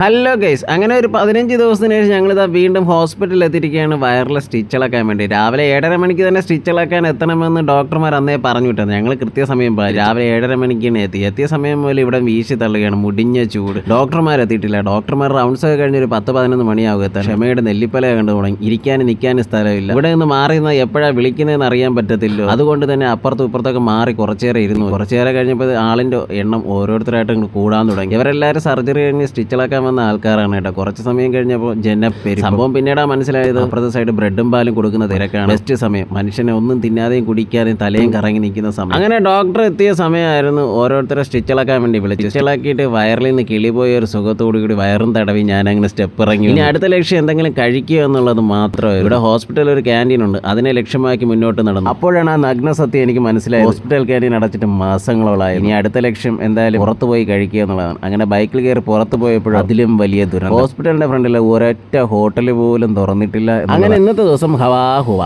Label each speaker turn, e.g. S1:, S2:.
S1: Hello guys, അങ്ങനെ ഒരു 15 ദിവസത്തിന് ശേഷം ഞങ്ങളിതാ വീണ്ടും ഹോസ്പിറ്റലിൽ എത്തിയിരിക്കുകയാണ് വയറിലെ സ്റ്റിച്ചുകളാക്കാൻ വേണ്ടി. രാവിലെ 7:30 മണിക്ക് തന്നെ സ്റ്റിച്ചുകളാക്കാൻ എത്തണമെന്ന് ഡോക്ടർമാർ അന്നേ പറഞ്ഞു വിട്ടത്. ഞങ്ങൾ കൃത്യസമയം രാവിലെ 7:30 മണിക്കാണ് എത്തിയ സമയം പോലെ ഇവിടെ വീശി തള്ളുകയാണ് മുടിഞ്ഞ ചൂട്. ഡോക്ടർമാർ എത്തിയിട്ടില്ല. ഡോക്ടർമാർ റൗണ്ട്സ് ഒക്കെ കഴിഞ്ഞ് ഒരു 10-11 മണിയാകും എത്താൻ. ക്ഷമയുടെ നെല്ലിപ്പല കണ്ടു തുടങ്ങി. ഇരിക്കാനും നിൽക്കാനും സ്ഥലമില്ല. ഇവിടെ നിന്ന് മാറി നിന്നാൽ എപ്പോഴാണ് വിളിക്കുന്നതെന്ന് അറിയാൻ പറ്റത്തില്ലോ. അതുകൊണ്ട് തന്നെ അപ്പുറത്തും ഇപ്പുറത്തൊക്കെ മാറി കുറച്ചേറെ ഇരുന്നു. കുറച്ചേറെ കഴിഞ്ഞപ്പോൾ ആളിൻ്റെ എണ്ണം ഓരോരുത്തരായിട്ട് കൂടാൻ തുടങ്ങി. ഇവരെല്ലാവരും സർജറി കഴിഞ്ഞ് സ്റ്റിച്ചുകളാക്കാൻ വന്ന ആൾക്കാരാണ് കേട്ടോ. കുറച്ച് സമയം കഴിഞ്ഞപ്പോൾ ജനപ്പേര് സംഭവം പിന്നീടാ മനസ്സിലായത്. അപ്പുറത്തെ സൈഡ് ബ്രെഡും പാലും കൊടുക്കുന്ന തിരക്കാണ്. ബെസ്റ്റ് സമയം. മനുഷ്യനെ ഒന്നും തിന്നാതെയും കുടിക്കാതെയും തലയും കറങ്ങി നിൽക്കുന്ന സമയം. അങ്ങനെ ഡോക്ടർ എത്തിയ സമയമായിരുന്നു. ഓരോരുത്തരെ സ്റ്റിച്ചുകളാക്കാൻ വേണ്ടി വിളിച്ചു. സ്റ്റിച്ചുകളാക്കിയിട്ട് വയറിൽ നിന്ന് കിളിപോയ ഒരു സുഖത്തോടുകൂടി വയറും തടവി ഞാൻ അങ്ങനെ സ്റ്റെപ്പ് ഇറങ്ങി. ഇനി അടുത്ത ലക്ഷ്യം എന്തെങ്കിലും കഴിക്കുക എന്നുള്ളത് മാത്രമേ. ഇവിടെ ഹോസ്പിറ്റലിൽ ഒരു ക്യാൻറ്റീൻ ഉണ്ട്. അതിനെ ലക്ഷ്യമാക്കി മുന്നോട്ട് നടന്നു. അപ്പോഴാണ് ആ നഗ്ന സത്യം എനിക്ക് മനസ്സിലായത്. ഹോസ്പിറ്റൽ ക്യാൻറ്റീൻ അടച്ചിട്ട് മാസങ്ങളോളായി. ഇനി അടുത്ത ലക്ഷ്യം എന്തായാലും പുറത്തു പോയി കഴിക്കുക എന്നുള്ളതാണ്. അങ്ങനെ ബൈക്കിൽ കയറി പുറത്തു പോയപ്പോഴും അതിലും വലിയ ദുരന്തം. ഹോസ്പിറ്റലിന്റെ ഫ്രണ്ടിൽ ഒരൊറ്റ ഹോട്ടൽ പോലും തുറന്നിട്ടില്ല. അങ്ങനെ ഇന്നത്തെ ദിവസം ഹവാ ഹുവ.